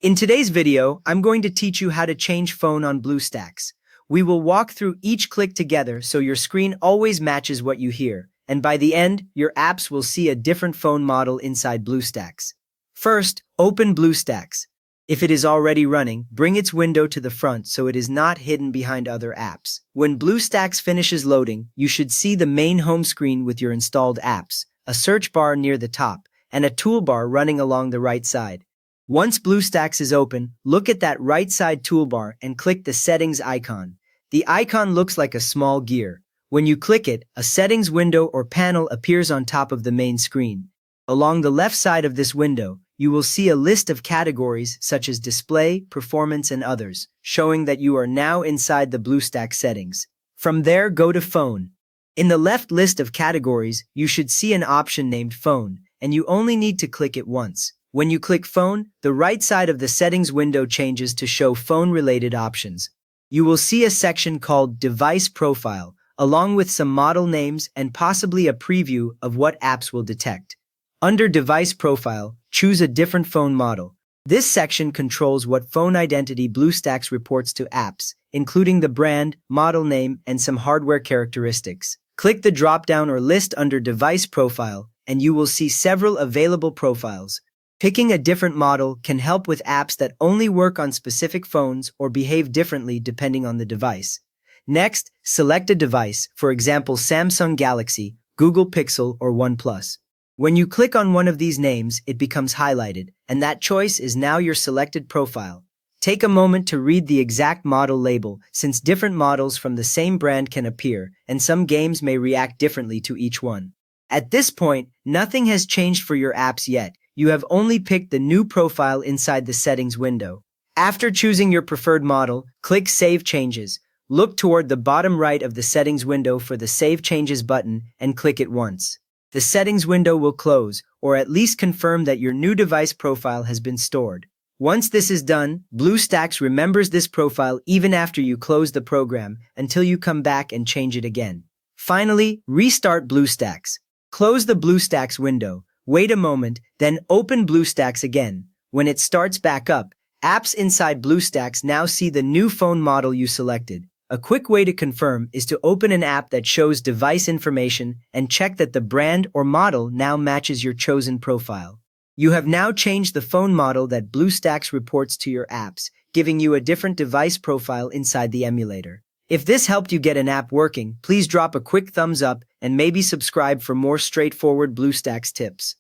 In today's video, I'm going to teach you how to change phone on BlueStacks. We will walk through each click together so your screen always matches what you hear, and by the end, your apps will see a different phone model inside BlueStacks. First, open BlueStacks. If it is already running, bring its window to the front so it is not hidden behind other apps. When BlueStacks finishes loading, you should see the main home screen with your installed apps, a search bar near the top, and a toolbar running along the right side. Once BlueStacks is open, look at that right side toolbar and click the settings icon. The icon looks like a small gear. When you click it, a settings window or panel appears on top of the main screen. Along the left side of this window, you will see a list of categories such as display, performance, and others, showing that you are now inside the BlueStacks settings. From there, go to Phone. In the left list of categories, you should see an option named Phone, and you only need to click it once. When you click Phone, the right side of the settings window changes to show phone-related options. You will see a section called Device Profile, along with some model names and possibly a preview of what apps will detect. Under Device Profile, choose a different phone model. This section controls what phone identity BlueStacks reports to apps, including the brand, model name, and some hardware characteristics. Click the drop-down or list under Device Profile, and you will see several available profiles. Picking a different model can help with apps that only work on specific phones or behave differently depending on the device. Next, select a device, for example Samsung Galaxy, Google Pixel, or OnePlus. When you click on one of these names, it becomes highlighted, and that choice is now your selected profile. Take a moment to read the exact model label, since different models from the same brand can appear, and some games may react differently to each one. At this point, nothing has changed for your apps yet. You have only picked the new profile inside the settings window. After choosing your preferred model, click Save Changes. Look toward the bottom right of the settings window for the Save Changes button and click it once. The settings window will close, or at least confirm that your new device profile has been stored. Once this is done, BlueStacks remembers this profile even after you close the program until you come back and change it again. Finally, restart BlueStacks. Close the BlueStacks window. Wait a moment, then open BlueStacks again. When it starts back up, apps inside BlueStacks now see the new phone model you selected. A quick way to confirm is to open an app that shows device information and check that the brand or model now matches your chosen profile. You have now changed the phone model that BlueStacks reports to your apps, giving you a different device profile inside the emulator. If this helped you get an app working, please drop a quick thumbs up and maybe subscribe for more straightforward BlueStacks tips.